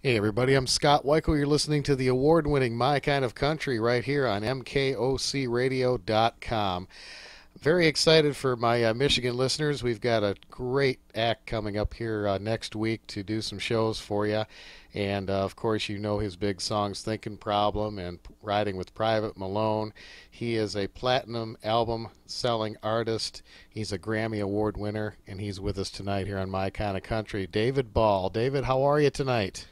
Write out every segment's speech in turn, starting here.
Hey everybody, I'm Scott Weichel. You're listening to the award-winning My Kind of Country right here on MKOCRadio.com. Very excited for my Michigan listeners. We've got a great act coming up here next week to do some shows for you. And of course, you know his big songs, Thinking Problem and Riding with Private Malone. He is a platinum album selling artist. He's a Grammy Award winner, and he's with us tonight here on My Kind of Country. David Ball. David, how are you tonight?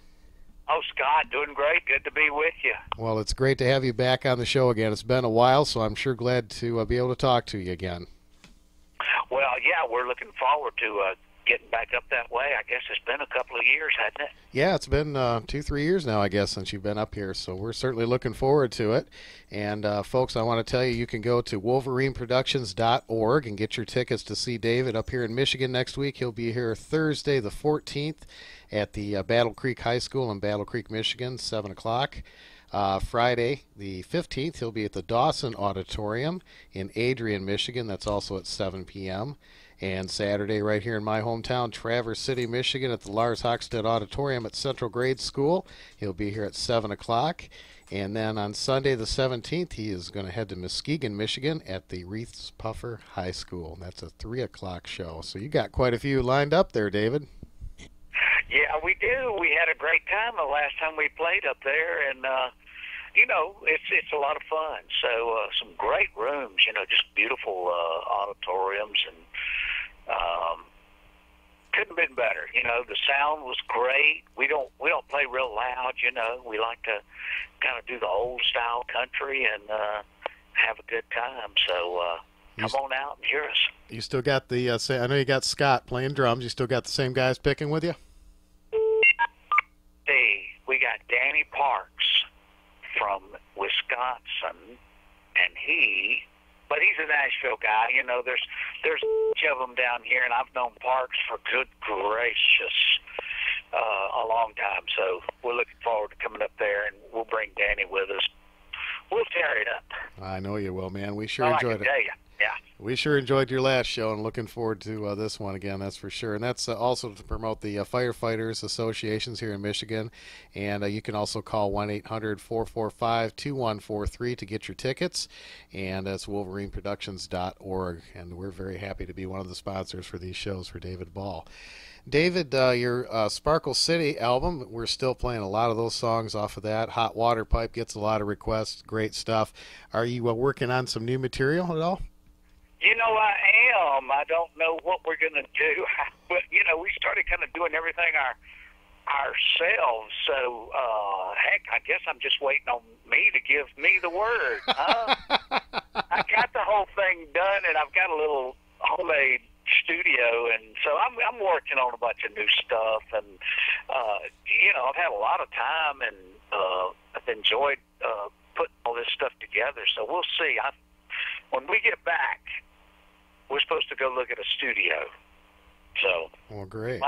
Oh, Scott, doing great. Good to be with you. Well, it's great to have you back on the show again. It's been a while, so I'm sure glad to be able to talk to you again. Well, yeah, we're looking forward to getting back up that way. I guess it's been a couple of years, hasn't it? Yeah, it's been 2-3 years now, I guess, since you've been up here, so we're certainly looking forward to it. And, folks, I want to tell you, you can go to wolverineproductions.org and get your tickets to see David up here in Michigan next week. He'll be here Thursday the 14th at the Battle Creek High School in Battle Creek, Michigan, 7 o'clock. Friday the 15th, he'll be at the Dawson Auditorium in Adrian, Michigan. That's also at 7 p.m. And Saturday, right here in my hometown, Traverse City, Michigan, at the Lars Hockstedt Auditorium at Central Grade School. He'll be here at 7 o'clock. And then on Sunday the 17th, he is going to head to Muskegon, Michigan at the Reeths Puffer High School. That's a 3 o'clock show. So you got quite a few lined up there, David. Yeah, we do. We had a great time the last time we played up there, and it's a lot of fun. So some great rooms, just beautiful auditoriums, and couldn't have been better. The sound was great. We don't play real loud. We like to kind of do the old style country and have a good time. So come on out and hear us. You still got the I know you got Scott playing drums. You still got the same guys picking with you? We got Danny Parks from Wisconsin, and but he's a Nashville guy. There's a bunch of them down here, and I've known Parks for good gracious a long time. So we're looking forward to coming up there, and we'll bring Danny with us. We'll tear it up. I know you will, man. We sure I enjoyed can it. tell you. Yeah. We sure enjoyed your last show and looking forward to this one again, that's for sure. And that's also to promote the Firefighters Associations here in Michigan. And you can also call 1-800-445-2143 to get your tickets. And that's wolverineproductions.org. And we're very happy to be one of the sponsors for these shows for David Ball. David, your Sparkle City album, we're still playing a lot of those songs off of that. Hot Water Pipe gets a lot of requests. Great stuff. Are you working on some new material at all? I am. I don't know what we're going to do, but we started kind of doing everything ourselves. So, heck, I guess I'm just waiting on me to give me the word. I got the whole thing done, and I've got a little homemade studio, and so I'm working on a bunch of new stuff, and I've had a lot of time, and I've enjoyed putting all this stuff together. So we'll see. When we get back, we're supposed to go look at a studio. So, well, great.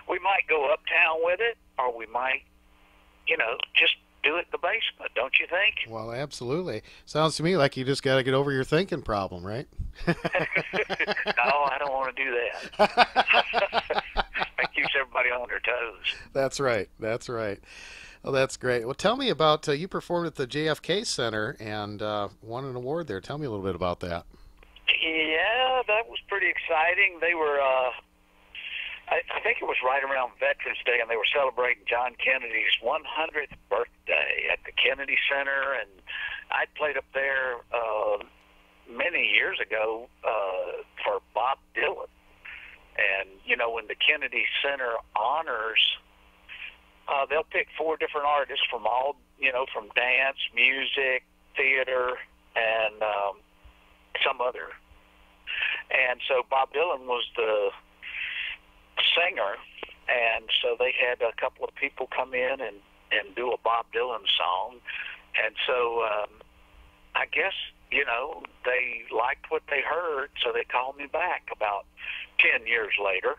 We might go uptown with it, or we might, just do it in the basement, don't you think? Well, absolutely. Sounds to me like you just got to get over your thinking problem, right? No, I don't want to do that. That keeps everybody on their toes. That's right. That's right. Well, that's great. Well, tell me about you performed at the JFK Center and won an award there. Tell me a little bit about that. Yeah, that was pretty exciting. They were, I think it was right around Veterans Day, and they were celebrating John Kennedy's 100th birthday at the Kennedy Center, and I played up there many years ago for Bob Dylan. And, when the Kennedy Center honors, they'll pick 4 different artists from all, from dance, music, theater, and some other. And so Bob Dylan was the singer, and so they had a couple of people come in and do a Bob Dylan song. And so I guess, they liked what they heard, so they called me back about 10 years later.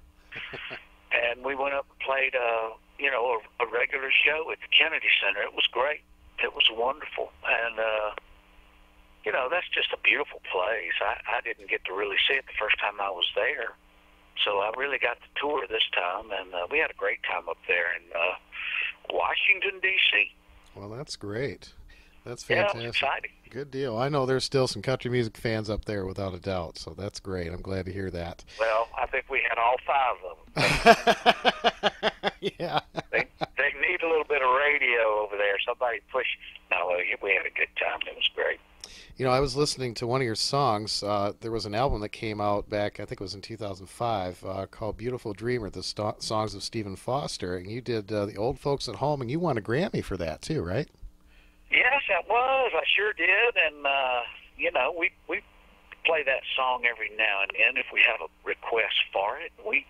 And we went up and played a regular show at the Kennedy Center. It was great. It was wonderful. And that's just a beautiful place. I didn't get to really see it the first time I was there. So I really got the tour this time, and we had a great time up there. And Washington, D.C. Well, that's great. That's Yeah, it fantastic. was exciting. Good deal. I know there's still some country music fans up there without a doubt, so that's great. I'm glad to hear that. Well, I think we had all five of them. Yeah. They need a little bit of radio over there. Somebody push. No, we had a good time. It was great. You know, I was listening to one of your songs. There was an album that came out back, I think it was in 2005, called Beautiful Dreamer, the songs of Stephen Foster. And you did The Old Folks at Home, and you won a Grammy for that too, right? Yes, I was. I sure did. And, we play that song every now and then if we have a request for it. We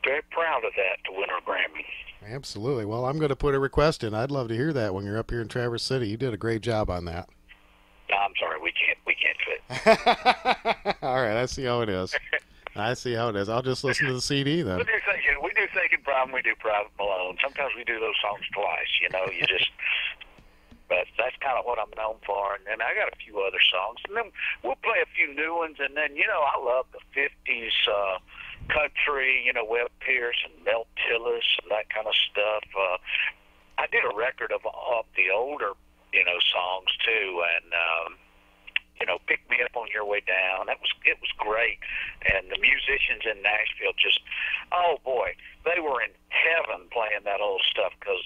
very proud of that to win our Grammy. Absolutely. Well, I'm going to put a request in. I'd love to hear that when you're up here in Traverse City. You did a great job on that. I'm sorry, we can't fit. All right, I see how it is. I see how it is. I'll just listen to the CD then. We do Thinking Problem, we do Private Malone. Sometimes we do those songs twice, you just... But that's kind of what I'm known for. And then I got a few other songs. And then we'll play a few new ones. And then, I love the 50s country, Webb Pierce and Mel Tillis and that kind of stuff. I did a record of the older, songs too. And, Pick Me Up on Your Way Down. It was great. And the musicians in Nashville just, oh boy, they were in heaven playing that old stuff because,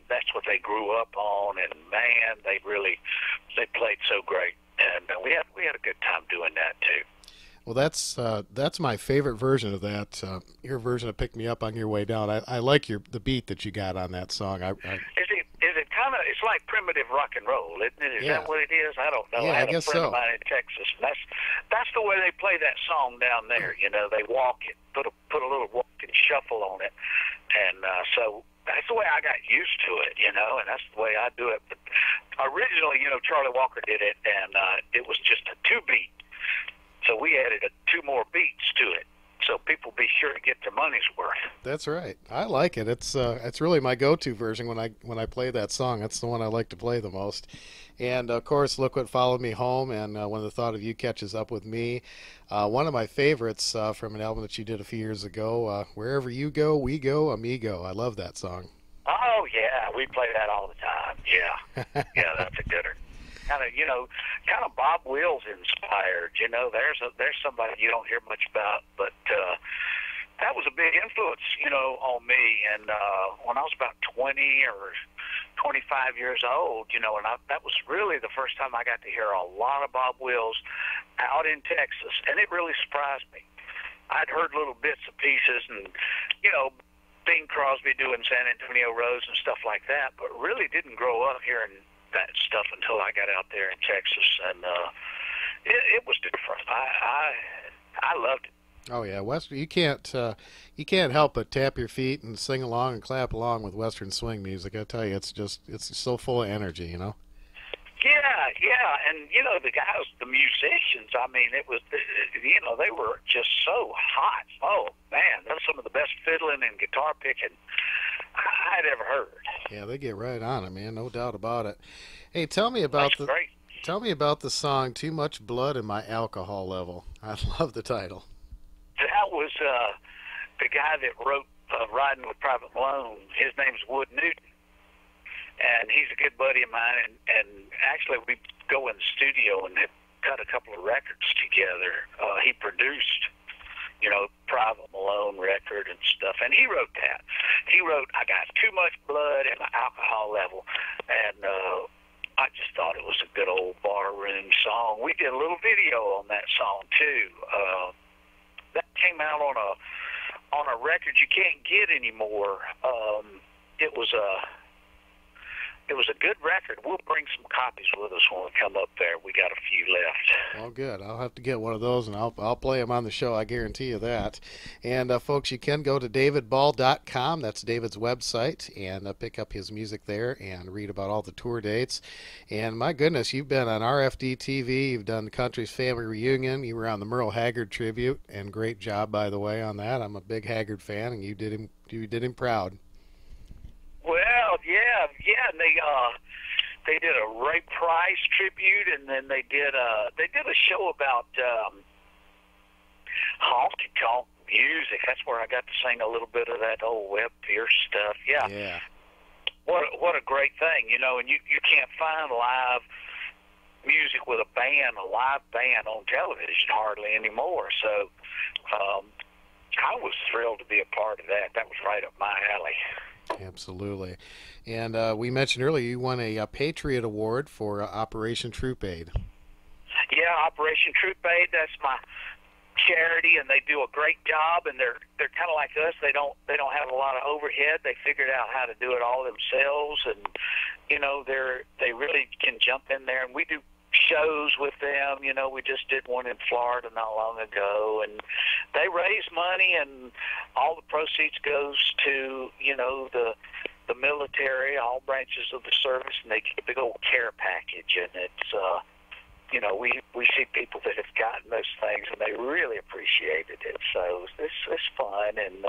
that's what they grew up on. And man, they played so great. And we had a good time doing that too. Well, that's my favorite version of that. Your version of "Pick Me Up on Your Way Down." I like the beat that you got on that song. Is it kind of? It's like primitive rock and roll, isn't it? Is that what it is? I don't know. Yeah, I had guess a friend so. of mine in Texas, and that's the way they play that song down there. They walk it, put a little walk and shuffle on it, and so that's the way I got used to it. And that's the way I do it. But originally, Charlie Walker did it, and it was just a 2-beat. So we added 2 more beats to it, so people be sure to get their money's worth. That's right. I like it. It's really my go-to version when I play that song. That's the one I like to play the most. And of course, Look What Followed Me Home, and When the Thought of You Catches Up with Me. One of my favorites from an album that you did a few years ago, Wherever You Go, We Go, Amigo. I love that song. Oh yeah, we play that all the time. Yeah, yeah, that's a gooder. Kind of Bob Wills inspired. There's somebody you don't hear much about, but that was a big influence, on me. And when I was about 20 or 25 years old, and that was really the first time I got to hear a lot of Bob Wills out in Texas, and it really surprised me. I'd heard little bits and pieces, and Bing Crosby doing San Antonio Rose and stuff like that, but really didn't grow up hearing that stuff until I got out there in Texas, and it was different. I loved it. Oh yeah, Western. You can't help but tap your feet and sing along and clap along with Western swing music. I tell you, it's so full of energy. Yeah, and the guys, the musicians. I mean, it was they were just so hot. Oh man, that's some of the best fiddling and guitar picking I'd ever heard. Yeah, they get right on it, man. No doubt about it. Hey, tell me about the song "Too Much Blood in My Alcohol Level." I love the title. That was the guy that wrote Riding with Private Malone. His name's Wood Newton, and he's a good buddy of mine. And actually, we go in the studio and have cut a couple of records together. He produced, Private Malone record and stuff, and he wrote that. He wrote, "I got too much blood in my alcohol level," and I just thought it was a good old barroom song. We did a little video on that song too. That came out on a record you can't get anymore. It was a good record. We'll bring some copies with us when we come up there. We got a few left. Well, good. I'll have to get one of those, and I'll play them on the show. I guarantee you that. And folks, you can go to davidball.com. That's David's website, and pick up his music there and read about all the tour dates. And my goodness, you've been on RFD TV. You've done the Country's Family Reunion. You were on the Merle Haggard tribute, and great job, by the way, on that. I'm a big Haggard fan, and you did him proud. Well, yeah, and they did a Ray Price tribute, and then they did a show about honky tonk music. That's where I got to sing a little bit of that old Webb Pierce stuff. Yeah. what a great thing, you know. And you can't find live music with a live band on television hardly anymore. So I was thrilled to be a part of that. That was right up my alley. Absolutely. And we mentioned earlier you won a Patriot Award for Operation Troop Aid. Yeah, Operation Troop Aid. That's my charity, and they do a great job. And they're kind of like us. They don't have a lot of overhead. They figured out how to do it all themselves, and you know they really can jump in there. And we do shows with them. You know, we just did one in Florida not long ago, and they raise money, and all the proceeds goes to, you know, the military, all branches of the service, and they get a big old care package. And it's you know, we see people that have gotten those things, and they really appreciated it. So it's fun, and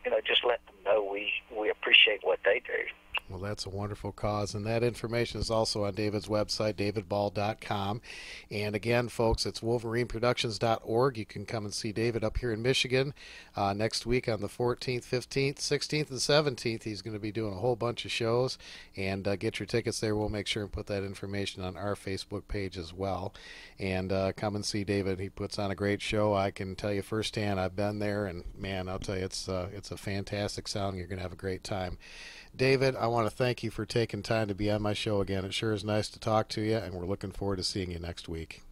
you know, just let them know we appreciate what they do. Well, that's a wonderful cause, and that information is also on David's website, davidball.com. And again, folks, it's wolverineproductions.org. You can come and see David up here in Michigan next week on the 14th, 15th, 16th, and 17th. He's going to be doing a whole bunch of shows, and get your tickets there. We'll make sure and put that information on our Facebook page as well. And come and see David. He puts on a great show. I can tell you firsthand, I've been there, and man, I'll tell you, it's a fantastic sound. You're going to have a great time. David, I want to thank you for taking time to be on my show again. It sure is nice to talk to you, and we're looking forward to seeing you next week.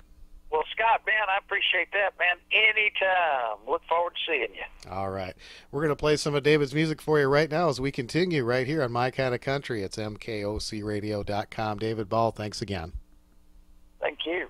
Well, Scott, man, I appreciate that, man. Anytime. Look forward to seeing you. All right. We're going to play some of David's music for you right now as we continue right here on My Kind of Country. It's mkocradio.com. David Ball, thanks again. Thank you.